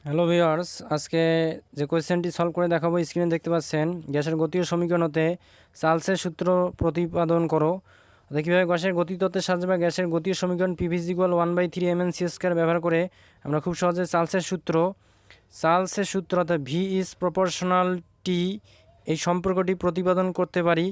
Hello viewers, আজকে যে কোয়েশ্চেনটি solve করে দেখাবো স্ক্রিনে দেখতে পাচ্ছেন। গ্যাসের গতীয় সমীকরণ হতে চার্লসের সূত্র প্রতিপাদন করো। কীভাবে গ্যাসের গতিতত্ত্বের সাহায্যে বা গ্যাসের গতীয় সমীকরণ P = 1/3 mn² ব্যবহার করে আমরা খুব সহজে চার্লসের সূত্র অর্থাৎ V is proportional T এই সম্পর্কটি প্রতিপাদন করতে পারি,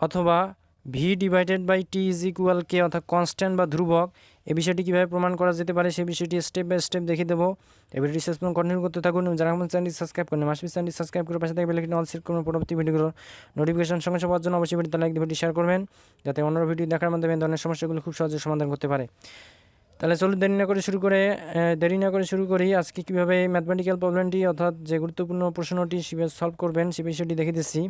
অথবা V/T = K অর্থাৎ কনস্ট্যান্ট বা ধ্রুবক। এই বিষয়টি কীভাবে প্রমাণ করা যেতে পারে সেই বিষয়টি স্টেপ বাই স্টেপ দেখিয়ে দেবো। ভিডিওটি শেষ পর্যন্ত কন্টিনিউ করতে থাকুন এবং যারা আমার চ্যানেলটি সাবস্ক্রাইব করেন মাসবি চ্যানেলটি সাবস্ক্রাইব করে পাশে থেকে বেল আইকন অল সেট করুন। পরবর্তী ভিডিওগুলোর নোটিফিকেশন সঙ্গে পাওয়ার জন্য অবশ্যই ভিডিওতে লাইক দিয়ে ভিডিও শেয়ার করবেন, যাতে অন্য ভিডিও দেখার মাধ্যমে এই ধরনের সমস্যাগুলো খুব সহজে সমাধান করতে পারে। তাহলে চলুন দেরি না করে শুরু করি। আজকে কীভাবে ম্যাথমেটিক্যাল প্রবলেমটি অর্থাৎ যে গুরুত্বপূর্ণ প্রশ্নটি সলভ করবেন সে বিষয়টি দেখে দিচ্ছি।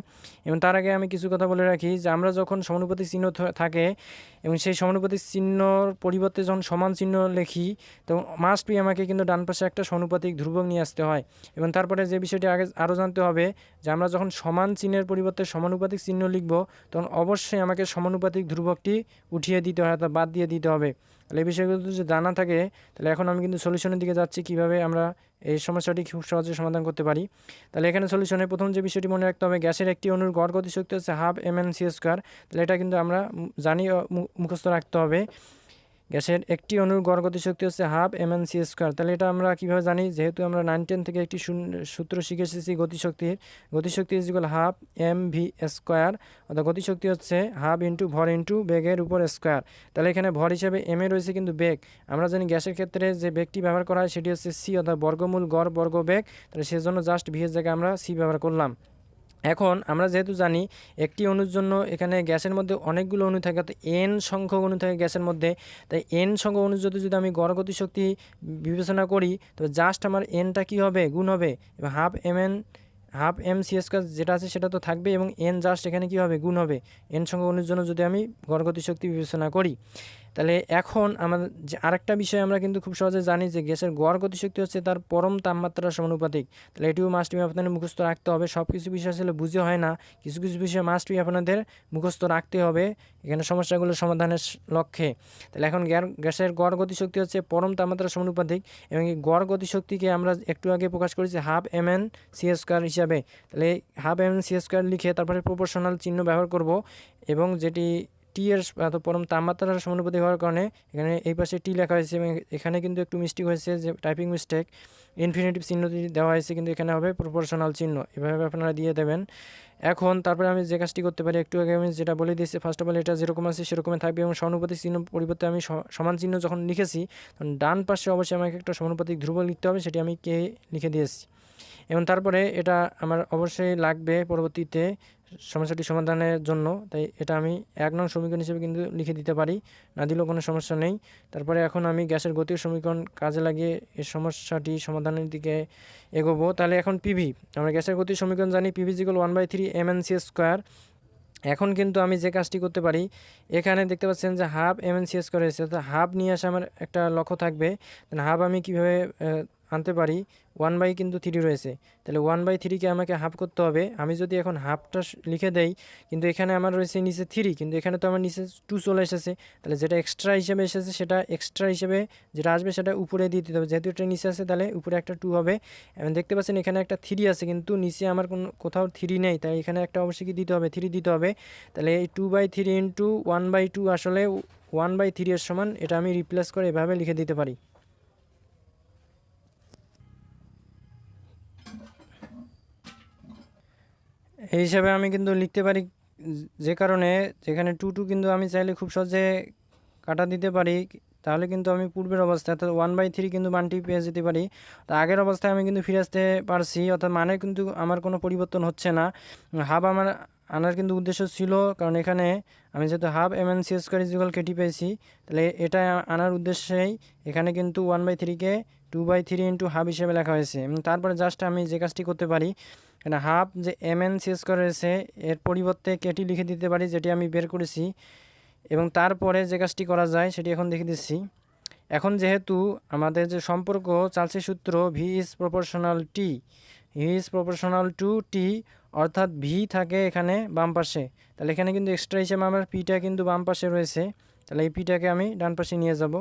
এবং তার আগে আমি কিছু কথা বলে রাখি যে আমরা যখন সমানুপাতিক চিহ্ন থাকে এবং সেই সমানুপাতিক চিহ্নর পরিবর্তে যখন সমান চিহ্ন লিখি, তখন মাস্ট বি আমাকে কিন্তু ডান পাশে একটা সমানুপাতিক ধ্রুবক নিয়ে আসতে হয়। এবং তারপরে যে বিষয়টি আগে আরও জানতে হবে যে আমরা যখন সমান চিহ্নের পরিবর্তে সমানুপাতিক চিহ্ন লিখব, তখন অবশ্যই আমাকে সমানুপাতিক ধ্রুবকটি উঠিয়ে দিতে হয় অর্থাৎ বাদ দিয়ে দিতে হবে। তাহলে এই বিষয়গুলো যদি জানা থাকে, তাহলে এখন আমি কিন্তু সলিউশনের দিকে যাচ্ছি কীভাবে আমরা এই সমস্যাটি খুব সহজে সমাধান করতে পারি। তাহলে এখানে সলিউশনে প্রথম যে বিষয়টি মনে রাখতে হবে, গ্যাসের একটি অণুর গড় গতিশক্তি হচ্ছে 1/2 mn²। তাহলে এটা কিন্তু আমরা জানি, মুখস্থ রাখতে হবে। গ্যাসের একটি অণুর গড় গতিশক্তি হচ্ছে 1/2 mn²। তাহলে এটা আমরা কীভাবে জানি, যেহেতু আমরা 9-10 থেকে একটি সূত্র শিখে এসেছি গতিশক্তি = 1/2 mv², অর্থাৎ গতিশক্তি হচ্ছে 1/2 × ভর × বেগের উপর স্কোয়ার। তাহলে এখানে ভর হিসেবে এম এ রয়েছে, কিন্তু বেগ আমরা জানি গ্যাসের ক্ষেত্রে যে বেগটি ব্যবহার করা হয় সেটি হচ্ছে সি অর্থাৎ বর্গমূল গড় বর্গ বেগ। তাহলে সেজন্য জাস্ট ভি এর জায়গায় আমরা সি ব্যবহার করলাম। এখন আমরা যেহেতু জানি একটি অণুর জন্য এখানে গ্যাসের মধ্যে অনেকগুলো অণু থাকে, অর্থাৎ এন সংখ্যক অণু থাকে গ্যাসের মধ্যে, তাই এন সংখ্যক অণু যদি আমি গড় গতিশক্তি বিবেচনা করি, তবে জাস্ট আমার এনটা কী হবে, গুণ হবে, এবং 1/2 mc² যেটা আছে সেটা তো থাকবে, এবং এন জাস্ট এখানে কী হবে, গুণ হবে এন সংখ্যক অণুর জন্য যদি আমি গড় গতিশক্তি বিবেচনা করি। তাহলে এখন আমাদের যে আরেকটা বিষয় আমরা কিন্তু খুব সহজে জানি যে গ্যাসের গড় গতিশক্তি হচ্ছে তার পরম তাপমাত্রার সমানুপাতিক। তাহলে এটিও মাস্ট বি আপনাদের মুখস্থ রাখতে হবে। সব কিছু বিষয় আসলে বুঝে হয় না, কিছু কিছু বিষয় মাস্ট বি আপনাদের মুখস্থ রাখতে হবে এখানে সমস্যাগুলো সমাধানের লক্ষ্যে। তাহলে এখন গ্যাসের গড় গতিশক্তি হচ্ছে পরম তাপমাত্রার সমানুপাতিক, এবং এই গড় গতিশক্তিকে আমরা একটু আগে প্রকাশ করেছি 1/2 mn² হিসাবে। তাহলে 1/2 mn² লিখে তারপরে প্রপোর্শনাল চিহ্ন ব্যবহার করব, এবং যেটি টি এর পরম তাপমাত্রার সমানুপাতিক হওয়ার কারণে এখানে এই পাশে টি লেখা হয়েছে, এবং এখানে কিন্তু একটু মিস্টেক হয়েছে, যে টাইপিং মিস্টেক, ইনফিনিটিভ চিহ্নটি দেওয়া হয়েছে, কিন্তু এখানে হবে প্রপোর্শনাল চিহ্ন। এভাবে আপনারা দিয়ে দেবেন। এখন তারপরে আমি যে কাজটি করতে পারি, একটু আগে আমি যেটা বলে দিয়েছি, ফার্স্ট অফ অল এটা যেরকম আছে সেরকমই থাকবে, এবং সমানুপাতিক চিহ্ন পরিবর্তে আমি সমান চিহ্ন যখন লিখেছি, তখন ডান পাশে অবশ্যই আমাকে একটা সমানুপাতিক ধ্রুবক লিখতে হবে, সেটি আমি কে লিখে দিয়েছি। এবং তারপরে এটা আমার অবশ্যই লাগবে পরবর্তীতে সমস্যাটি সমাধানের জন্য, তাই এটা আমি 1 নং সমীকরণ হিসেবে কিন্তু লিখে দিতে পারি, না দিলেও কোনো সমস্যা নেই। তারপরে এখন আমি গ্যাসের গতীয় সমীকরণ কাজে লাগিয়ে এই সমস্যাটি সমাধানের দিকে এগোবো। তাহলে এখন পিভি, আমরা গ্যাসের গতীয় সমীকরণ জানি, পিভি = 1/3 mn²। এখন কিন্তু আমি যে কাজটি করতে পারি, এখানে দেখতে পাচ্ছেন যে 1/2 mn² হয়েছে, তো হাফ নিয়ে আসা আমার একটা লক্ষ্য থাকবে। হাফ আমি কীভাবে আনতে পারি, 1/3 রয়েছে, তাহলে 1/3কে আমাকে হাফ করতে হবে। আমি যদি এখন হাফটা লিখে দেই, কিন্তু এখানে আমার রয়েছে নিচে 3, কিন্তু এখানে তো আমার নিচে 2 চলে এসেছে, তাহলে যেটা এক্সট্রা হিসেবে এসেছে সেটা এক্সট্রা হিসেবে যেটা আসবে সেটা উপরে দিয়ে দিতে হবে। যেহেতু এটা নিচে আছে তাহলে উপরে একটা 2 হবে। এবং দেখতে পাচ্ছেন এখানে একটা 3 আছে, কিন্তু নিচে আমার কোথাও 3 নেই, তাই এখানে একটা অবশ্যই কি দিতে হবে, 3 দিতে হবে। তাহলে এই 2/3 × 1/2 আসলে 1/3 এর সমান, এটা আমি রিপ্লেস করে এভাবে লিখে দিতে পারি। এই হিসাবে আমি কিন্তু লিখতে পারি, যে কারণে যেখানে 2 কিন্তু আমি চাইলে খুব সহজে কাটা দিতে পারি, তাহলে কিন্তু আমি পূর্বের অবস্থায় অর্থাৎ 1/3 কিন্তু মানটি পেয়ে যেতে পারি। তো আগের অবস্থায় আমি কিন্তু ফিরে আসতে পারছি, অর্থাৎ মানে কিন্তু আমার কোনো পরিবর্তন হচ্ছে না। হাফ আমার আনার কিন্তু উদ্দেশ্য ছিল, কারণ এখানে আমি যেহেতু 1/2 mn² = KT পেয়েছি, তাহলে এটা আনার উদ্দেশ্যেই এখানে কিন্তু 1/3কে 2/3 × হাফ হিসেবে লেখা হয়েছে। এবং তারপরে জাস্ট আমি যে কাজটি করতে পারি, এখানে 1/2 যে mn² রয়েছে এর পরিবর্তে KT লিখে দিতে পারি, যেটি আমি বের করেছি। এবং তারপরে যে কাজটি করা যায় সেটি এখন দেখে দিচ্ছি। এখন যেহেতু আমাদের যে সম্পর্ক চার্লসের সূত্র V is proportional to T, অর্থাৎ ভি থাকে এখানে বাম পাশে, তাহলে এখানে কিন্তু এক্সট্রা হিসেবে আমার পিটা কিন্তু বাম পাশে রয়েছে, তাহলে এই পিটাকে আমি ডান পাশে নিয়ে যাব।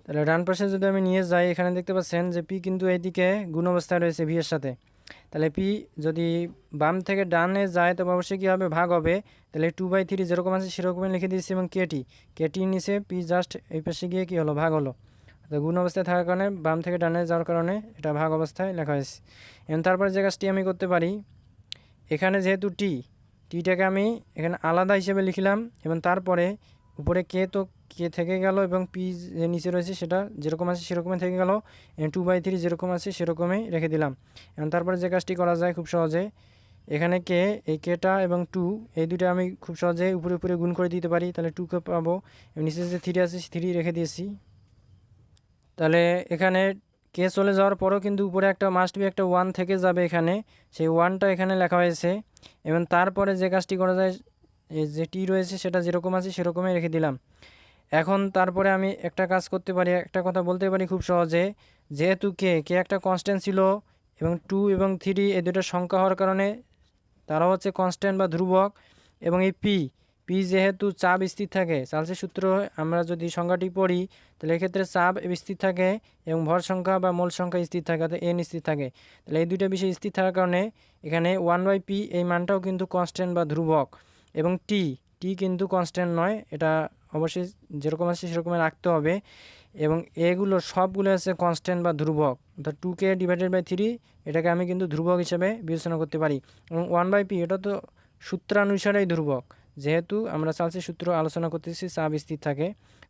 তাহলে ডান পাশে যদি আমি নিয়ে যাই, এখানে দেখতে পাচ্ছেন যে পি কিন্তু এইদিকে গুণ অবস্থায় রয়েছে ভি এর সাথে। তাহলে পি যদি বাম থেকে ডানে যায় তবে অবশ্যই কী হবে, ভাগ হবে। তাহলে 2/3 যেরকম আছে সেরকমই লিখে দিয়েছি, এবং কেটি নিচে পি জাস্ট এই পাশে গিয়ে কী হলো, ভাগ হলো। তো গুণ অবস্থায় থাকার কারণে বাম থেকে ডানে যাওয়ার কারণে এটা ভাগ অবস্থায় লেখা হয়েছে। এবং তারপরে যে কাজটি আমি করতে পারি, এখানে যেহেতু টিটাকে আমি এখানে আলাদা হিসেবে লিখলাম, এবং তারপরে উপরে কে থেকে গেল, এবং পি যে নিচে রয়েছে সেটা যেরকম আছে সেরকমই থেকে গেল, 2/3 যেরকম আছে সেরকমই রেখে দিলাম। এবং তারপরে যে কাজটি করা যায় খুব সহজে, এখানে এই কেটা এবং 2 এই দুটো আমি খুব সহজে উপরে উপরে গুণ করে দিতে পারি। তাহলে 2কে পাবো, এবং নিচে যে 3 আছে 3 রেখে দিয়েছি। তাহলে এখানে কে চলে যাওয়ার পরও কিন্তু উপরে একটা মাস্ট বি একটা 1 থেকে যাবে, এখানে সেই 1টা এখানে লেখা হয়েছে। এবং তারপরে যে কাজটি করা যায়, এই যে টি রয়েছে সেটা যেরকম আছে সেরকমই রেখে দিলাম। এখন তারপরে আমি একটা কাজ করতে পারি, একটা কথা বলতে পারি খুব সহজে, যেহেতু কে একটা কনস্ট্যান্ট ছিল, এবং 2 এবং 3 এই দুটো সংখ্যা হওয়ার কারণে তারা হচ্ছে কনস্ট্যান্ট বা ধ্রুবক। এবং এই পি যেহেতু চাপ স্থির থাকে, চার্লসের সূত্র আমরা যদি সংখ্যাটি পড়ি তাহলে এক্ষেত্রে চাপ স্থির থাকে এবং ভর সংখ্যা বা মোল সংখ্যা স্থির থাকে, অর্থাৎ এন স্থির থাকে। তাহলে এই দুটো বিষয় স্থির থাকার কারণে এখানে 1/p এই মানটাও কিন্তু কনস্ট্যান্ট বা ধ্রুবক। এবং টি কিন্তু কনস্ট্যান্ট নয়, এটা অবশ্যই যেরকম আছে সেরকমই রাখতে হবে। এবং এগুলো সবগুলো আছে কনস্ট্যান্ট বা ধ্রুবক, অর্থাৎ 2k/3 এটাকে আমি কিন্তু ধ্রুবক হিসেবে বিবেচনা করতে পারি। এবং 1/p এটা তো সূত্রানুসারেই ধ্রুবক, যেহেতু আমরা চার্লসের সূত্র আলোচনা করতেছি চাপ স্থির থাকে,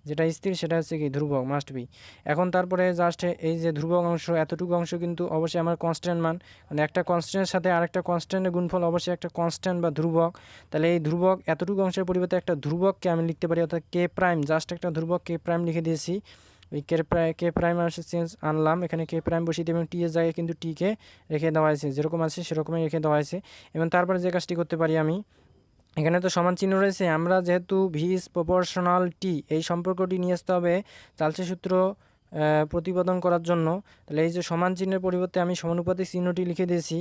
যেটা স্থির সেটা হচ্ছে কি ধ্রুবক, মাস্ট বি। এখন তারপরে জাস্ট এই যে ধ্রুবক অংশ, এতটুকু অংশ কিন্তু অবশ্যই আমার কনস্ট্যান্ট মান, মানে একটা কনস্ট্যান্টের সাথে আরেকটা কনস্ট্যান্টের গুণফল অবশ্যই একটা কনস্ট্যান্ট বা ধ্রুবক। তাহলে এই ধ্রুবক এতটুকু অংশের পরিবর্তে একটা ধ্রুবককে আমি লিখতে পারি, অর্থাৎ কে প্রাইম, জাস্ট একটা ধ্রুবক কে প্রাইম লিখে দিয়েছি। ওই কে প্রাইম চেঞ্জ আনলাম, এখানে কে প্রাইম বসিয়ে দিয়ে, এবং টি এর জায়গায় কিন্তু টিকে রেখে দেওয়া হয়েছে, যেরকম আছে সেরকমই রেখে দেওয়া হয়েছে। এবং তারপরে যে কাজটি করতে পারি আমি, এখানে তো সমান চিহ্ন রয়েছে, আমরা যেহেতু ভি ইজ প্রপোর্শনাল টি এই সম্পর্কটি নিয়ে আসতে হবে চার্লসের সূত্র প্রতিপাদন করার জন্য। তাহলে এই যে সমান চিহ্নের পরিবর্তে আমি সমানুপাতিক চিহ্নটি লিখে দিয়েছি।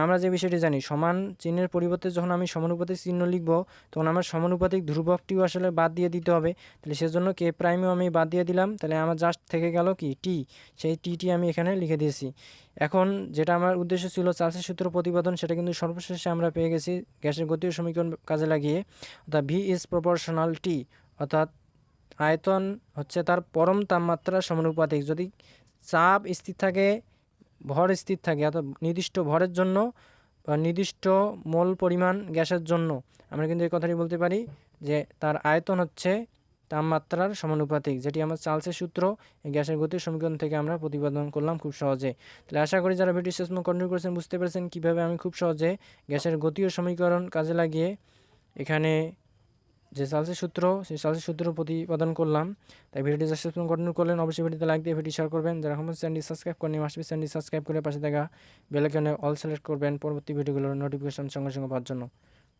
আমরা যে বিষয়টি জানি, সমান চিহ্নের পরিবর্তে যখন আমি সমানুপাতিক চিহ্ন লিখব তখন আমার সমানুপাতিক ধ্রুবকটিও আসলে বাদ দিয়ে দিতে হবে। তাহলে সেজন্য কে প্রাইমেও আমি বাদ দিয়ে দিলাম। তাহলে আমার জাস্ট থেকে গেল কি টি, সেই টি আমি এখানে লিখে দিয়েছি। এখন যেটা আমার উদ্দেশ্য ছিল চার্লসের সূত্র প্রতিপাদন, সেটা কিন্তু সর্বশেষে আমরা পেয়ে গেছি গ্যাসের গতীয় সমীকরণ কাজে লাগিয়ে, অর্থাৎ ভি ইজ প্রপোর্শনাল টি, অর্থাৎ আয়তন হচ্ছে তার পরম তাপমাত্রার সমানুপাতিক। যদি চাপ স্থির থাকে, ভর স্থির থাকে, অর্থাৎ নির্দিষ্ট ভরের জন্য বা নির্দিষ্ট মোল পরিমাণ গ্যাসের জন্য আমরা কিন্তু এই কথাটি বলতে পারি যে তার আয়তন হচ্ছে তাপমাত্রার সমানুপাতিক, যেটি আমার চার্লসের সূত্র এই গ্যাসের গতির সমীকরণ থেকে আমরা প্রতিপাদন করলাম খুব সহজে। তাহলে আশা করি যারা ভিডিও শেষ পর্যন্ত কন্টিনিউ করেছেন বুঝতে পেরেছেন কীভাবে আমি খুব সহজে গ্যাসের গতীয় সমীকরণ কাজে লাগিয়ে এখানে যে চার্লসের সূত্র, সেই চার্লসের সূত্র প্রতিপাদন করলাম। তাই ভিডিওটি শেষ পর্যন্ত কন্টিনিউ করলেন, অবশ্যই ভিডিওতে লাইক দিয়ে ভিডিও শেয়ার করবেন। যারা এখন চ্যানেলটি সাবস্ক্রাইব করেন মাস্ট চ্যানেলটি সাবস্ক্রাইব করে পাশে থাকা বেল আইকনে অল সিলেক্ট করবেন পরবর্তী ভিডিওগুলোর নোটিফিকেশন সঙ্গে সঙ্গে পাওয়ার জন্য।